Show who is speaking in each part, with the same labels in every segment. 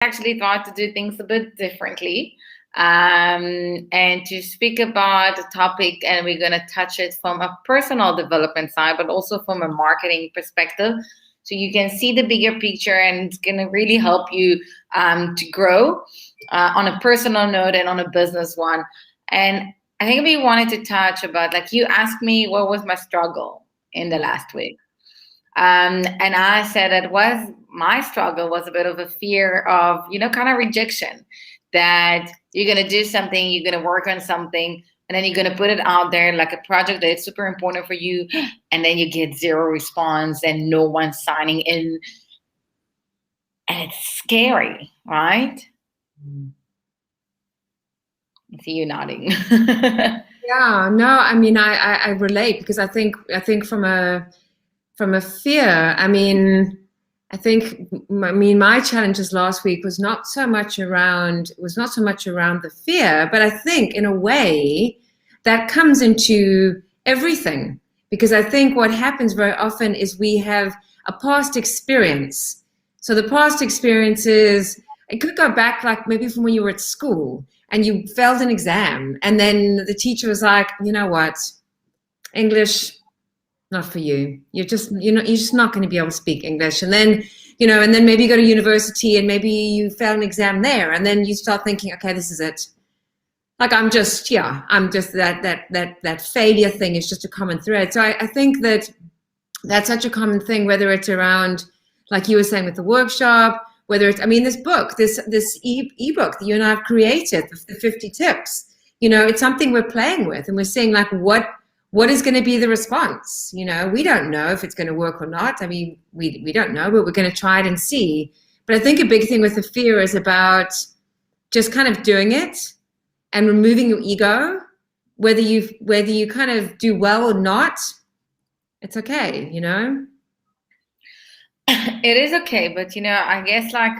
Speaker 1: actually thought to do things a bit differently, and to speak about the topic, and we're going to touch it from a personal development side, but also from a marketing perspective. So you can see the bigger picture, and it's going to really help you to grow on a personal note and on a business one. And I think we wanted to touch about, like, you asked me what was my struggle in the last week. And I said it was, my struggle was a bit of a fear of, kind of rejection, that you're going to do something, you're going to work on something, and then you're going to put it out there like a project that is super important for you, and then you get zero response and no one signing in. And it's scary, right? I see you nodding.
Speaker 2: Yeah, no, I mean, I relate, because I think from a fear, I mean, my challenges last week was not so much around the fear, but I think in a way that comes into everything, because I think what happens very often is we have a past experience. So the past experiences, it could go back like maybe from when you were at school and you failed an exam, and then the teacher was like, you know what, English, not for you. You're just not going to be able to speak English. And then, and then maybe you go to university and maybe you fail an exam there, and then you start thinking, okay, this is it. Like, I'm just that failure thing is just a common thread. So I think that's such a common thing, whether it's around, like you were saying with the workshop, whether it's, this book, this ebook that you and I have created, the 50 tips, it's something we're playing with, and we're seeing like what is going to be the response. We don't know if it's going to work or not. We don't know, but we're going to try it and see. But I think a big thing with the fear is about just kind of doing it and removing your ego, whether you kind of do well or not, it's okay,
Speaker 1: It is okay, but I guess, like,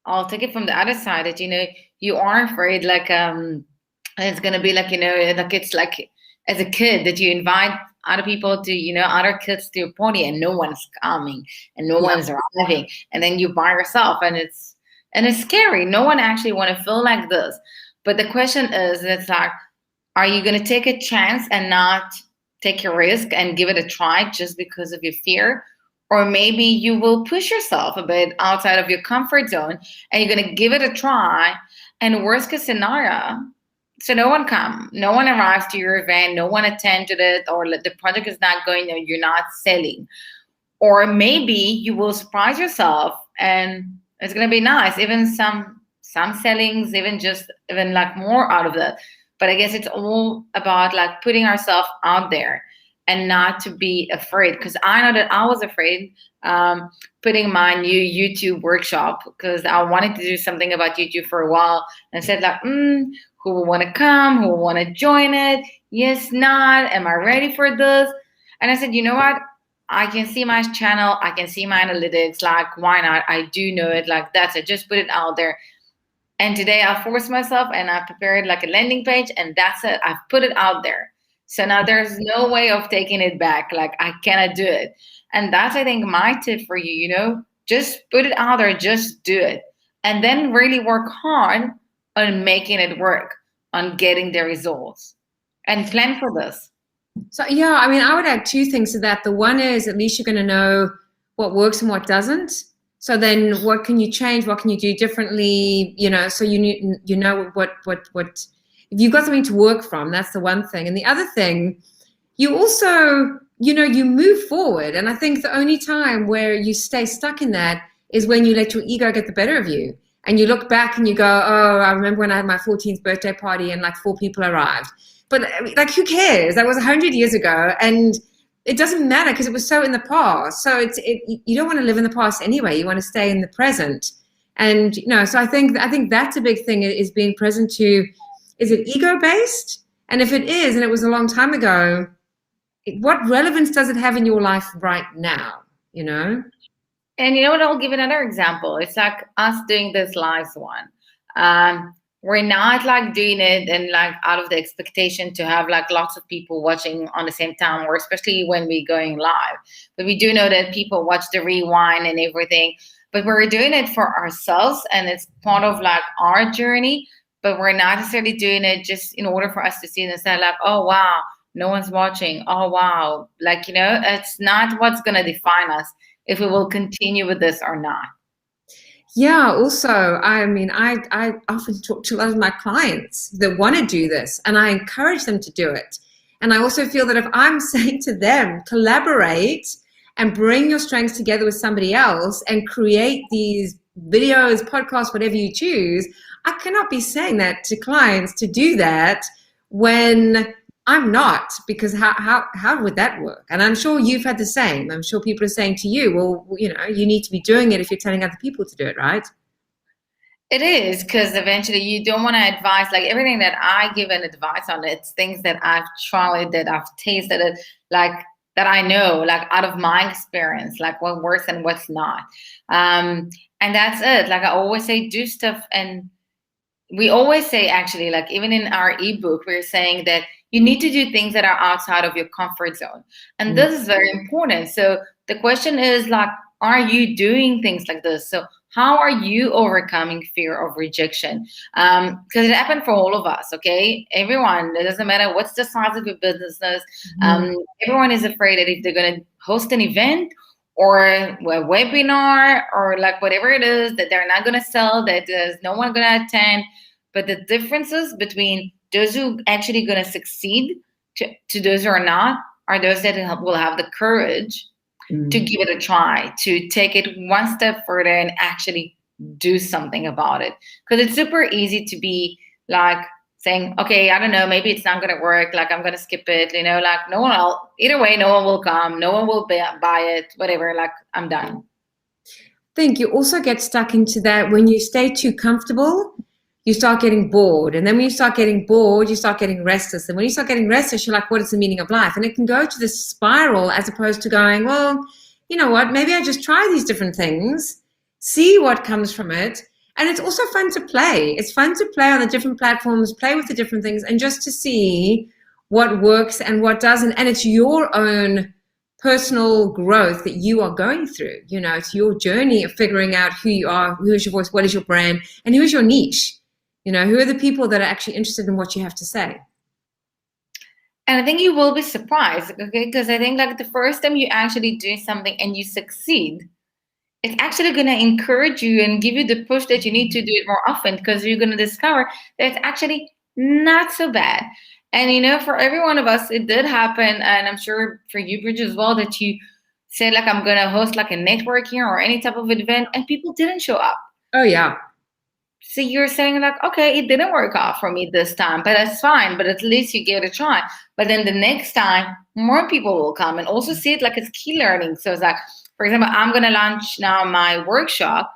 Speaker 1: I'll take it from the other side, that you are afraid, like, it's gonna be like, like, it's like as a kid that you invite other people to, other kids to your party, and no one's coming and no one's arriving, and then you by yourself, and it's scary. No one actually want to feel like this. But the question is, it's like, are you gonna take a chance and not take a risk and give it a try just because of your fear? Or maybe you will push yourself a bit outside of your comfort zone, and you're going to give it a try. And worst case scenario, so no one arrives to your event, no one attended it, or the project is not going, or you're not selling. Or maybe you will surprise yourself and it's going to be nice. Even some sellings, even like more out of that. But I guess it's all about like putting ourselves out there and not to be afraid. Because I know that I was afraid putting my new YouTube workshop, because I wanted to do something about YouTube for a while, and said like, who will want to come? Who will want to join it? Yes, not. Am I ready for this? And I said, you know what? I can see my channel. I can see my analytics. Like, why not? I do know it. Like, that's it. Just put it out there. And today I forced myself and I prepared like a landing page, and that's it. I've put it out there. So now there's no way of taking it back. Like, I cannot do it. And that's, I think, my tip for you, just put it out there, just do it. And then really work hard on making it work, on getting the results, and plan for this.
Speaker 2: So, yeah, I would add two things to that. The one is, at least you're going to know what works and what doesn't. So then what can you change? What can you do differently? So you know what if you've got something to work from, that's the one thing. And the other thing, you also, you move forward. And I think the only time where you stay stuck in that is when you let your ego get the better of you. And you look back and you go, oh, I remember when I had my 14th birthday party and like 4 people arrived. But like, who cares? That was 100 years ago. And it doesn't matter because it was so in the past. So you don't want to live in the past anyway. You want to stay in the present. And, so I think that's a big thing, is being present to, is it ego-based? And if it is, and it was a long time ago, what relevance does it have in your life right now,
Speaker 1: And you know what? I'll give another example. It's like us doing this live one. We're not like doing it and like out of the expectation to have like lots of people watching on the same time, or especially when we're going live. But we do know that people watch the rewind and everything. but we're doing it for ourselves, and it's part of like our journey, but we're not necessarily doing it just in order for us to see and say like, oh wow, no one's watching, oh wow, like, it's not what's going to define us if we will continue with this or not.
Speaker 2: Yeah, also, I mean, I often talk to a lot of my clients that want to do this, and I encourage them to do it. And I also feel that if I'm saying to them, collaborate and bring your strengths together with somebody else and create these videos, podcasts, whatever you choose, I cannot be saying that to clients to do that when I'm not, because how would that work? And I'm sure you've had the same. I'm sure people are saying to you, well, you need to be doing it if you're telling other people to do it, right?
Speaker 1: It is, because eventually you don't want to advise, like everything that I give an advice on, it's things that I've tried, that I've tasted it, like that I know, like out of my experience, like what works and what's not. And that's it. Like I always say, do stuff. And we always say, actually, like even in our ebook, we're saying that you need to do things that are outside of your comfort zone. And this is very important. So the question is like, are you doing things like this? So how are you overcoming fear of rejection? Because it happened for all of us, okay? Everyone, it doesn't matter what's the size of your business. Everyone is afraid that if they're going to host an event or a webinar or like whatever it is, that they're not going to sell, that there's no one going to attend. But the differences between those who actually going to succeed to those who are not are those that will have the courage to give it a try, to take it one step further and actually do something about it. Because it's super easy to be like saying, okay, I don't know, maybe it's not going to work. Like I'm going to skip it, like no one else, either way, no one will come, no one will buy it, whatever, like I'm done.
Speaker 2: I think you also get stuck into that when you stay too comfortable, you start getting bored. And then when you start getting bored, you start getting restless. And when you start getting restless, you're like, what is the meaning of life? And it can go to this spiral as opposed to going, well, you know what, maybe I just try these different things, see what comes from it. And it's also fun to play. It's fun to play on the different platforms, play with the different things, and just to see what works and what doesn't. And it's your own personal growth that you are going through. It's your journey of figuring out who you are, who is your voice, what is your brand, and who is your niche. Who are the people that are actually interested in what you have to say?
Speaker 1: And I think you will be surprised, okay? Because I think like the first time you actually do something and you succeed, it's actually going to encourage you and give you the push that you need to do it more often, because you're going to discover that it's actually not so bad. And, for every one of us, it did happen. And I'm sure for you, Bridget, as well, that you said, like, I'm going to host like a networking or any type of event, and people didn't show up.
Speaker 2: Oh, yeah.
Speaker 1: So you're saying like, okay, it didn't work out for me this time, but that's fine. But at least you gave it a try. But then the next time, more people will come, and also see it like it's key learning. So it's like, for example, I'm going to launch now my workshop.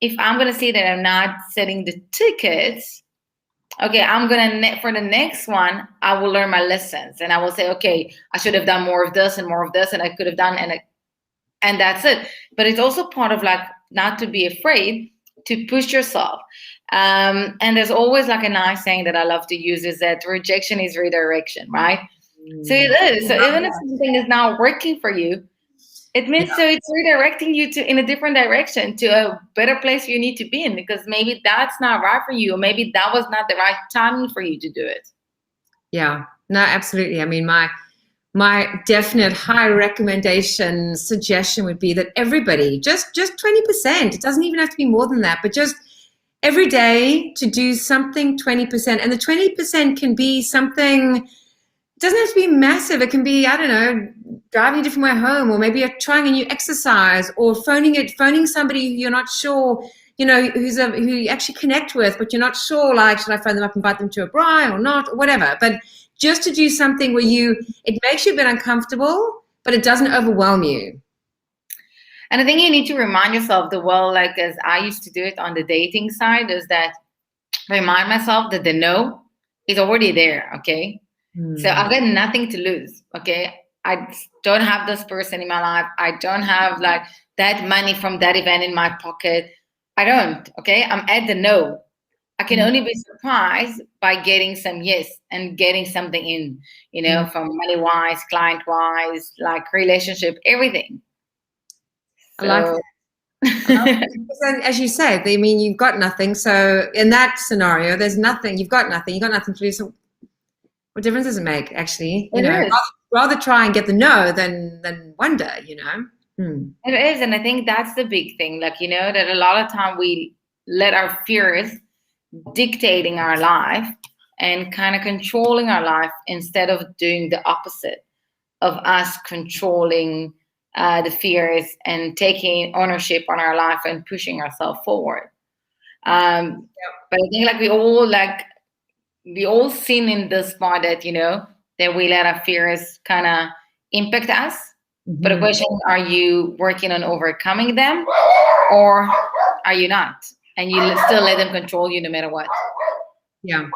Speaker 1: If I'm going to see that I'm not selling the tickets, okay, I'm going to, for the next one, I will learn my lessons, and I will say, okay, I should have done more of this and more of this, and I could have done, and that's it. But it's also part of like not to be afraid to push yourself. And there's always like a nice saying that I love to use is that rejection is redirection, right? So it is. So even if something is not working for you, it means so it's redirecting you in a different direction, to a better place you need to be in, because maybe that's not right for you, or maybe that was not the right timing for you to do it.
Speaker 2: Yeah, no, absolutely. I mean, my definite high recommendation suggestion would be that everybody just 20%. It doesn't even have to be more than that, but just every day to do something 20%. And the 20% can be something, it doesn't have to be massive. It can be, I don't know, driving a different way home, or maybe you're trying a new exercise, or phoning somebody who you're not sure, who you actually connect with, but you're not sure, like, should I phone them up, invite them to a braai or not, or whatever. But just to do something where it makes you a bit uncomfortable, but it doesn't overwhelm you.
Speaker 1: And I think you need to remind yourself like as I used to do it on the dating side, is that remind myself that the no is already there, okay? So I've got nothing to lose, okay? I don't have this person in my life. I don't have like that money from that event in my pocket. I don't, okay? I'm at the no. I can only be surprised by getting some yes and getting something in, from money-wise, client-wise, like relationship, everything.
Speaker 2: So, I like that. Because then, as you say, I mean, you've got nothing. So in that scenario, there's nothing. You've got nothing. You've got nothing to do. So what difference does it make, actually? You
Speaker 1: It
Speaker 2: know,
Speaker 1: is.
Speaker 2: rather try and get the no than wonder. You know.
Speaker 1: It is, and I think that's the big thing. Like, you know, that a lot of time we let our fears dictating our life and kind of controlling our life instead of doing the opposite of us controlling the fears and taking ownership on our life and pushing ourselves forward. But I think we all seen in this part that, you know, that we let our fears kind of impact us. But the question, are you working on overcoming them, or are you not? And you still let them control you no matter what.
Speaker 2: Yeah,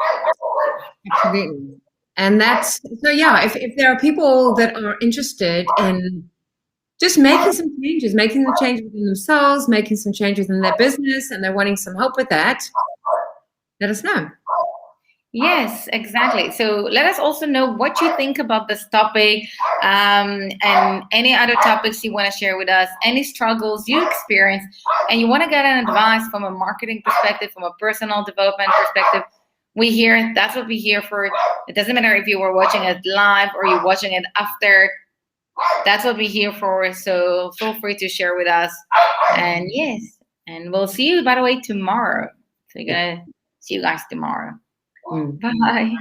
Speaker 2: absolutely. And that's so. Yeah, if there are people that are interested in just making some changes, making the change within themselves, making some changes in their business, and they're wanting some help with that, let us know.
Speaker 1: Yes, exactly. So let us also know what you think about this topic, and any other topics you want to share with us, any struggles you experience, and you want to get an advice from a marketing perspective, from a personal development perspective. We here, that's what we're here for. It doesn't matter if you were watching it live or you're watching it after. That's what we're here for. So feel free to share with us. And yes, and we'll see you, by the way, tomorrow. So you're going to see you guys tomorrow. Bye.